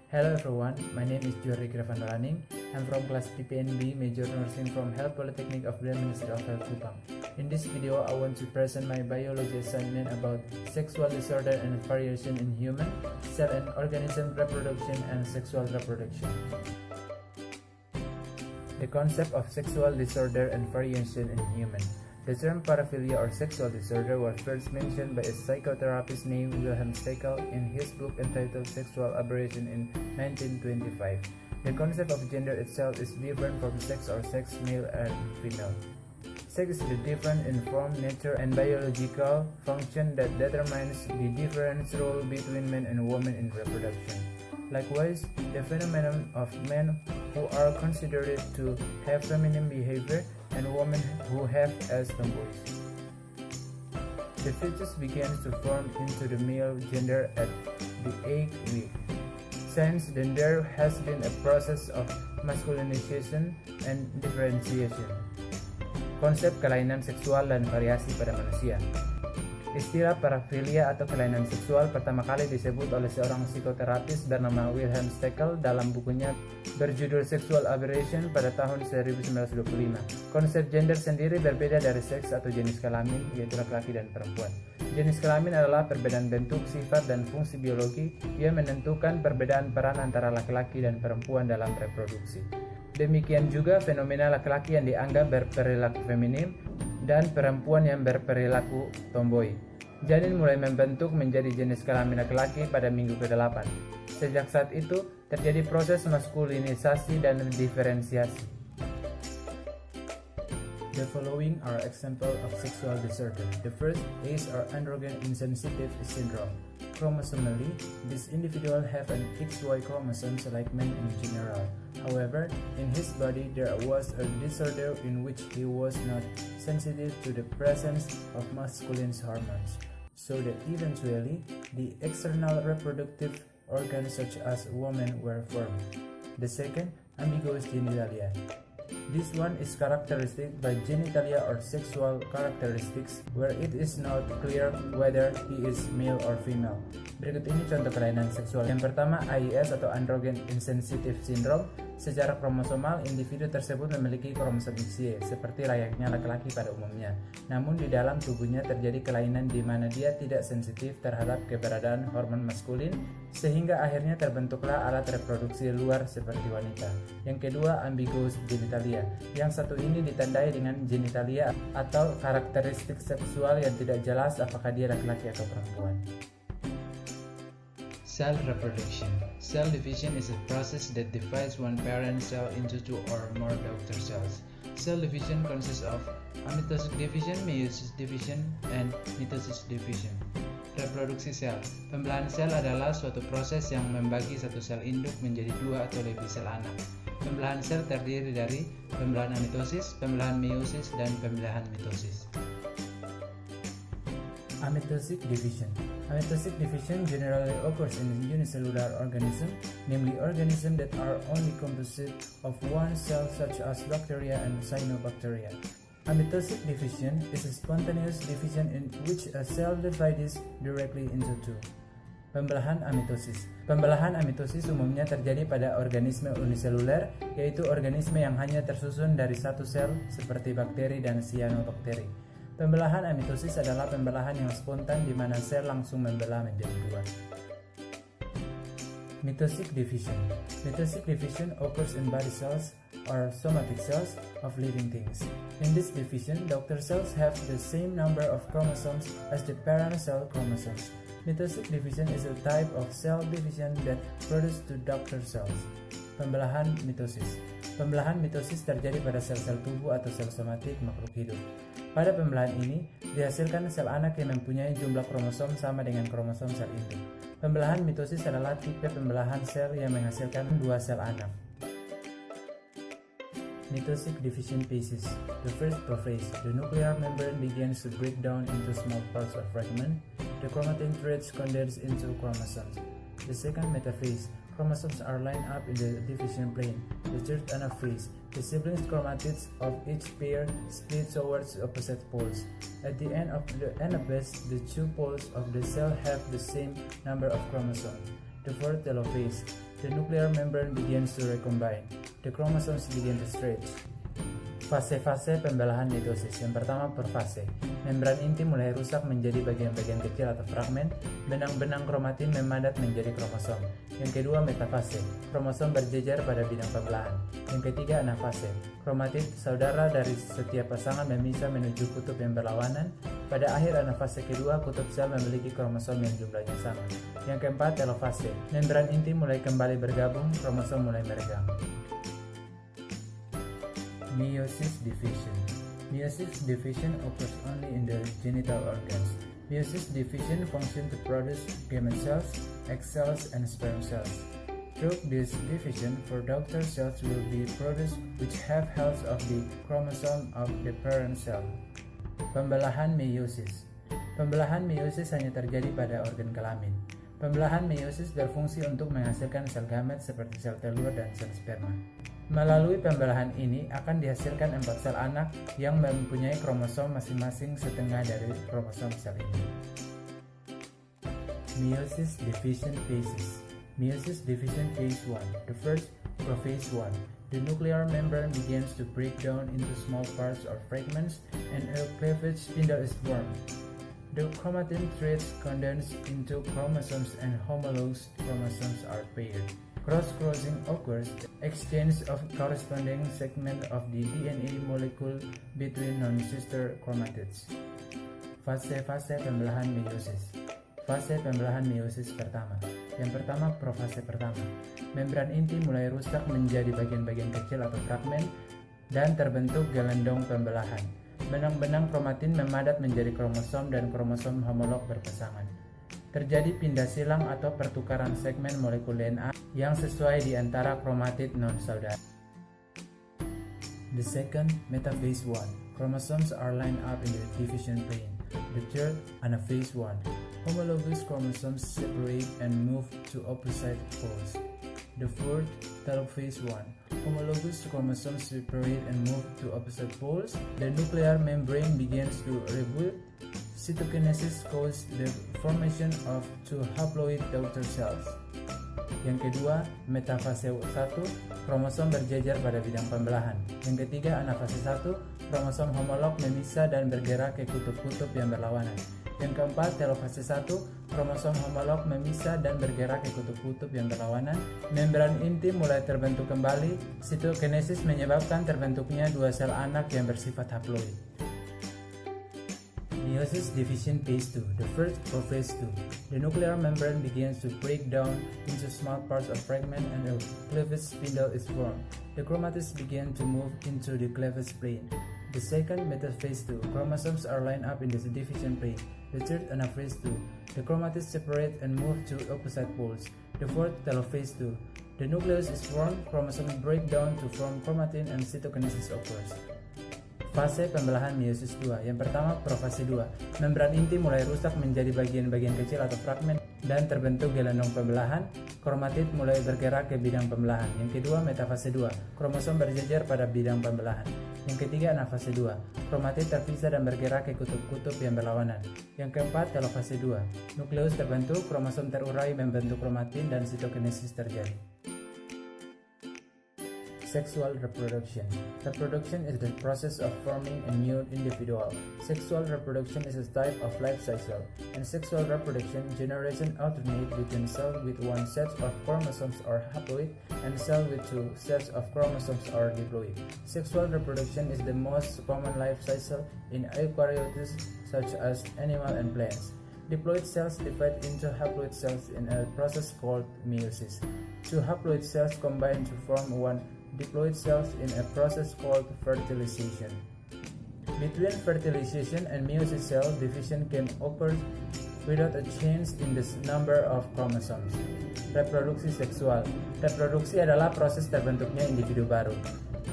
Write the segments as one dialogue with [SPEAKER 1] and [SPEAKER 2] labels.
[SPEAKER 1] Hello everyone, my name is Jordi Gravandalaning. I'm from class PPNB, major nursing from Health Polytechnic of the Ministry of Health Kupang. In this video, I want to present my biology assignment about sexual disorder and variation in human, cell and organism reproduction and sexual reproduction. The concept of sexual disorder and variation in human. The term paraphilia or sexual disorder was first mentioned by a psychotherapist named Wilhelm Steckel in his book entitled Sexual Aberration in 1925. The concept of gender itself is different from sex or sex, male and female. Sex is the difference in form, nature, and biological function that determines the different role between men and women in reproduction. Likewise, the phenomenon of men who are considered to have feminine behavior and women who have as tomboys. The fetus begins to form into the male gender at the 8th week. Since then there has been a process of masculinization and differentiation. Konsep kelainan seksual dan variasi pada manusia. Istilah parafilia atau kelainan seksual pertama kali disebut oleh seorang psikoterapis bernama Wilhelm Steckel dalam bukunya berjudul Sexual Aberration pada tahun 1925. Konsep gender sendiri berbeda dari seks atau jenis kelamin, yaitu laki-laki dan perempuan. Jenis kelamin adalah perbedaan bentuk, sifat, dan fungsi biologi yang menentukan perbedaan peran antara laki-laki dan perempuan dalam reproduksi. Demikian juga fenomena laki-laki yang dianggap berperilaku feminim dan perempuan yang berperilaku tomboy. Janin mulai membentuk menjadi jenis kelamin laki-laki pada minggu ke-8. Sejak saat itu, terjadi proses maskulinisasi dan diferensiasi. The following are examples of sexual disorder. The first is our androgen insensitive syndrome. Chromosomally, this individual have an XY chromosome like men in general. However, in his body there was a disorder in which he was not sensitive to the presence of masculine hormones, so that eventually the external reproductive organs such as women were formed. The second, ambiguous genitalia. This one is characteristic by genitalia or sexual characteristics where it is not clear whether he is male or female. Berikut ini contoh kelainan seksual. Yang pertama, AIS atau Androgen Insensitive Syndrome. Secara kromosomal, individu tersebut memiliki kromosom XY seperti layaknya laki-laki pada umumnya. Namun di dalam tubuhnya terjadi kelainan di mana dia tidak sensitif terhadap keberadaan hormon maskulin sehingga akhirnya terbentuklah alat reproduksi luar seperti wanita. Yang kedua, ambiguous genitalia. Yang satu ini ditandai dengan genitalia atau karakteristik seksual yang tidak jelas apakah dia laki-laki atau perempuan. Cell reproduction. Cell division is a process that divides one parent cell into two or more daughter cells. Cell division consists of amitosis division, meiosis division, and mitosis division. Reproduksi sel. Pembelahan sel adalah suatu proses yang membagi satu sel induk menjadi dua atau lebih sel anak. Pembelahan sel terdiri dari pembelahan amitosis, pembelahan meiosis, dan pembelahan mitosis. Amitosic division. Amitosic division generally occurs in unicellular organisms, namely organisms that are only composed of one cell such as bacteria and cyanobacteria. Amitosic division is a spontaneous division in which a cell divides directly into two. Pembelahan amitosis. Pembelahan amitosis umumnya terjadi pada organisme uniseluler, yaitu organisme yang hanya tersusun dari satu sel seperti bakteri dan cyanobacteria. Pembelahan amitosis adalah pembelahan yang spontan di mana sel langsung membelah menjadi dua. Mitosic division. Mitosic division occurs in body cells or somatic cells of living things. In this division, daughter cells have the same number of chromosomes as the parent cell chromosomes. Mitosic division is a type of cell division that produces two daughter cells. Pembelahan mitosis. Pembelahan mitosis terjadi pada sel-sel tubuh atau sel somatik makhluk hidup. Pada pembelahan ini, dihasilkan sel anak yang mempunyai jumlah kromosom sama dengan kromosom sel induk. Pembelahan mitosis adalah tipe pembelahan sel yang menghasilkan dua sel anak. Mitosic division phases. The first prophase, the nuclear membrane begins to break down into small parts or fragments. The chromatin threads condense into chromosomes. The second metaphase, chromosomes are lined up in the division plane. The third anaphase, the siblings chromatids of each pair split towards opposite poles. At the end of the anaphase, the two poles of the cell have the same number of chromosomes. The fourth telophase, the nuclear membrane begins to recombine. The chromosomes begin to stretch. Fase-fase pembelahan mitosis. Yang pertama, profase. Membran inti mulai rusak menjadi bagian-bagian kecil atau fragmen. Benang-benang kromatin memadat menjadi kromosom. Yang kedua, metafase. Kromosom berjejer pada bidang pembelahan. Yang ketiga, anafase. Kromatid saudara dari setiap pasangan memisah menuju kutub yang berlawanan. Pada akhir anafase kedua, kutub sel memiliki kromosom yang jumlahnya sama. Yang keempat, telofase. Membran inti mulai kembali bergabung, kromosom mulai meregang. Meiosis division. Meiosis division occurs only in the genital organs. Meiosis division functions to produce gamete cells, egg cells, and sperm cells. Through this division, reproductive cells will be produced which have halves of the chromosome of the parent cell. Pembelahan meiosis. Pembelahan meiosis hanya terjadi pada organ kelamin. Pembelahan meiosis berfungsi untuk menghasilkan sel gamet seperti sel telur dan sel sperma. Melalui pembelahan ini akan dihasilkan 4 sel anak yang mempunyai kromosom masing-masing setengah dari kromosom sel ini. Meiosis division phases. Meiosis division phase 1. The first, prophase 1. The nuclear membrane begins to break down into small parts or fragments and a cleavage spindle is formed. The chromatin threads condense into chromosomes and homologous chromosomes are paired. Cross-crossing occurs, exchange of corresponding segment of the DNA molecule between non-sister chromatids. Fase-fase pembelahan meiosis. Fase pembelahan meiosis pertama. Yang pertama, profase pertama. Membran inti mulai rusak menjadi bagian-bagian kecil atau fragmen dan terbentuk gelendong pembelahan. Benang-benang kromatin memadat menjadi kromosom dan kromosom homolog berpasangan. Terjadi pindah silang atau pertukaran segmen molekul DNA yang sesuai di antara kromatid non-saudara. The second, metaphase 1. Chromosomes are lined up in the division plane. The third, anaphase 1. Homologous chromosomes separate and move to opposite poles. The fourth, telophase 1. Homologous chromosomes separate and move to opposite poles. The nuclear membrane begins to rebuild. Cytokinesis causes the formation of 2 haploid daughter cells. Yang kedua, metafase 1, kromosom berjejer pada bidang pembelahan. Yang ketiga, anafase 1, kromosom homolog memisah dan bergerak ke kutub-kutub yang berlawanan. Yang keempat, telofase 1, kromosom homolog memisah dan bergerak ke kutub-kutub yang berlawanan. Membran inti mulai terbentuk kembali. Cytokinesis menyebabkan terbentuknya 2 sel anak yang bersifat haploid. Meiosis division phase 2. The first, prophase 2. The nuclear membrane begins to break down into small parts of fragment and a cleavage spindle is formed. The chromatids begin to move into the cleavage plane. The second, metaphase 2. Chromosomes are lined up in the division plane. The third, anaphase 2. The chromatids separate and move to opposite poles. The fourth, telophase 2. The nucleus is formed, chromosomes break down to form chromatin and cytokinesis occurs. Fase pembelahan meiosis 2. Yang pertama, profase 2. Membran inti mulai rusak menjadi bagian-bagian kecil atau fragmen dan terbentuk gelendong pembelahan. Kromatid mulai bergerak ke bidang pembelahan. Yang kedua, metafase 2. Kromosom berjejer pada bidang pembelahan. Yang ketiga, anafase 2. Kromatid terpisah dan bergerak ke kutub-kutub yang berlawanan. Yang keempat, telofase 2. Nukleus terbentuk, kromosom terurai membentuk kromatin dan sitokinesis terjadi. Sexual reproduction. Reproduction is the process of forming a new individual. Sexual reproduction is a type of life cycle. In sexual reproduction, generation alternate between cells with 1 set of chromosomes or haploid and cells with 2 sets of chromosomes or diploid. Sexual reproduction is the most common life cycle in eukaryotes such as animals and plants. Diploid cells divide into haploid cells in a process called meiosis. 2 haploid cells combine to form 1 diploid cells in a process called fertilization. Between fertilization and meiosis cell division can occur without a change in the number of chromosomes. Reproduksi seksual. Reproduksi adalah proses terbentuknya individu baru.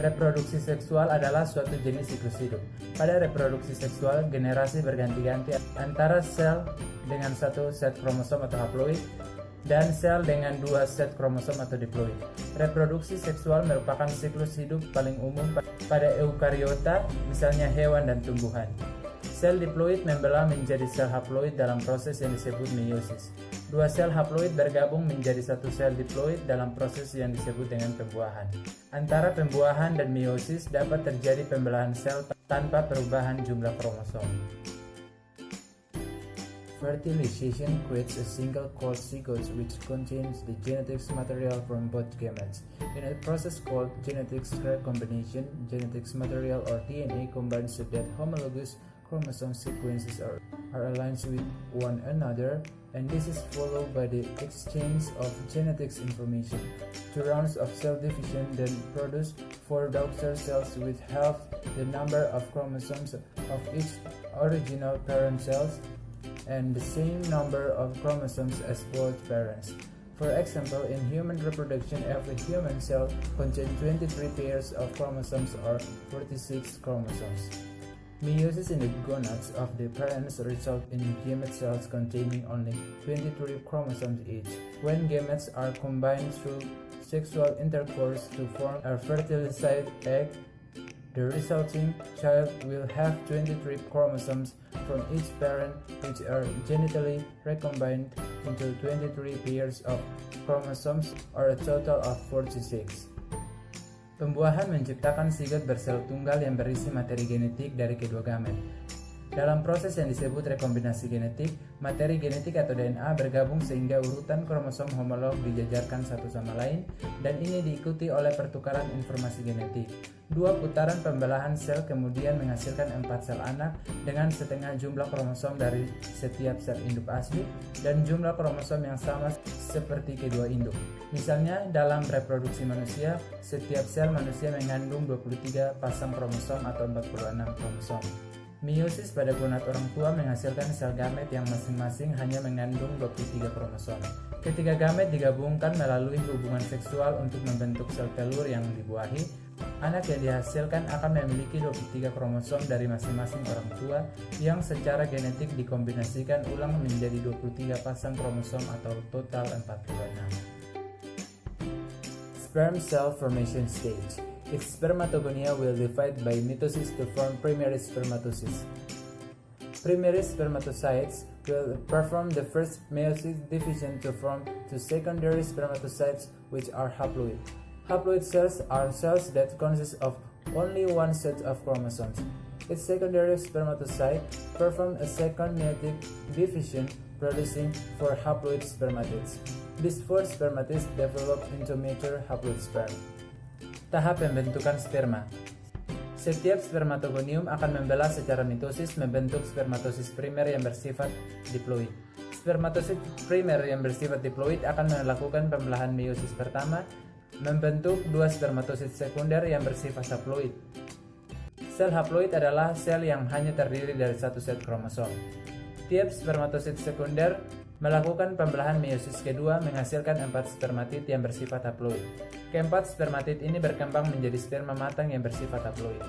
[SPEAKER 1] Reproduksi seksual adalah suatu jenis siklus hidup. Pada reproduksi seksual, generasi berganti-ganti antara sel dengan 1 set kromosom atau haploid dan sel dengan 2 set kromosom atau diploid. Reproduksi seksual merupakan siklus hidup paling umum pada eukariota, misalnya hewan dan tumbuhan. Sel diploid membelah menjadi sel haploid dalam proses yang disebut meiosis. Dua sel haploid bergabung menjadi satu sel diploid dalam proses yang disebut dengan pembuahan. Antara pembuahan dan meiosis dapat terjadi pembelahan sel tanpa perubahan jumlah kromosom. Fertilization creates a single core zygote which contains the genetics material from both gametes. In a process called genetic recombination, genetics material or DNA combines so that homologous chromosome sequences are aligned with one another, and this is followed by the exchange of genetics information. 2 rounds of cell division then produce 4 daughter cells which halve the number of chromosomes of each original parent cells and the same number of chromosomes as both parents. For example, in human reproduction, every human cell contains 23 pairs of chromosomes or 46 chromosomes. Meiosis in the gonads of the parents result in gamete cells containing only 23 chromosomes each. When gametes are combined through sexual intercourse to form a fertilized egg, the resulting child will have 23 chromosomes from each parent, which are genitally recombined into 23 pairs of chromosomes, or a total of 46. Pembuahan menciptakan zigot bersel tunggal yang berisi materi genetik dari kedua gamet. Dalam proses yang disebut rekombinasi genetik, materi genetik atau DNA bergabung sehingga urutan kromosom homolog dijajarkan satu sama lain, dan ini diikuti oleh pertukaran informasi genetik. 2 putaran pembelahan sel kemudian menghasilkan 4 sel anak dengan setengah jumlah kromosom dari setiap sel induk asli dan jumlah kromosom yang sama seperti kedua induk. Misalnya, dalam reproduksi manusia, setiap sel manusia mengandung 23 pasang kromosom atau 46 kromosom. Meiosis pada gonad orang tua menghasilkan sel gamet yang masing-masing hanya mengandung 23 kromosom. Ketika gamet digabungkan melalui hubungan seksual untuk membentuk sel telur yang dibuahi, anak yang dihasilkan akan memiliki 23 kromosom dari masing-masing orang tua yang secara genetik dikombinasikan ulang menjadi 23 pasang kromosom atau total 46. Sperm cell formation stage. Its spermatogonia will divide by mitosis to form primary spermatosis. Primary spermatocytes will perform the first meiosis division to form 2 secondary spermatocytes which are haploid. Haploid cells are cells that consist of only one set of chromosomes. Its secondary spermatocyte perform a second meiotic division producing 4 haploid spermatids. These 4 spermatids develop into mature haploid sperm. Tahap pembentukan sperma. Setiap spermatogonium akan membelah secara mitosis membentuk spermatosis primer yang bersifat diploid. Spermatosit primer yang bersifat diploid akan melakukan pembelahan meiosis pertama, membentuk 2 spermatosit sekunder yang bersifat haploid. Sel haploid adalah sel yang hanya terdiri dari satu set kromosom. Tiap spermatosit sekunder melakukan pembelahan meiosis kedua menghasilkan 4 spermatid yang bersifat haploid. Keempat spermatid ini berkembang menjadi sperma matang yang bersifat haploid.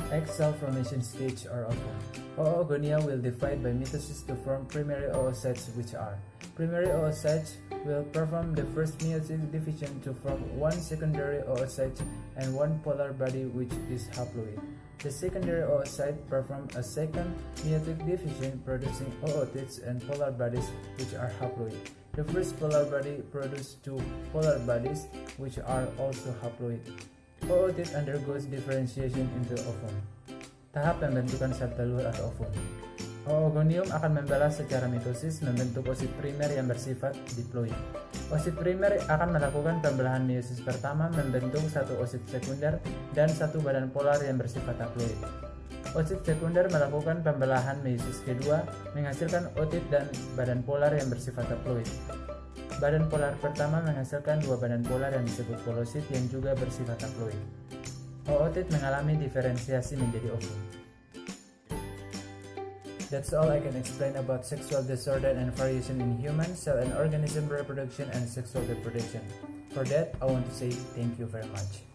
[SPEAKER 1] Egg cell formation stage or ovum. Oogonia will divide by mitosis to form primary oocytes which are. Primary oocytes will perform the first meiotic division to form 1 secondary oocyte and 1 polar body which is haploid. The secondary oocyte perform a second meiotic division producing ootids and polar bodies which are haploid. The first polar body produces 2 polar bodies which are also haploid. Ootid undergoes differentiation into ovum. Tahap pembentukan sel telur atau ovum. Oogonium akan membelah secara mitosis membentuk oosit primer yang bersifat diploid. Oosit primer akan melakukan pembelahan meiosis pertama membentuk 1 oosit sekunder dan 1 badan polar yang bersifat haploid. Oosit sekunder melakukan pembelahan meiosis kedua menghasilkan ootit dan badan polar yang bersifat haploid. Badan polar pertama menghasilkan 2 badan polar yang disebut polosit yang juga bersifat haploid. Ootit mengalami diferensiasi menjadi ovum. That's all I can explain about sexual disorder and variation in human, cell and organism reproduction and sexual reproduction. For that, I want to say thank you very much.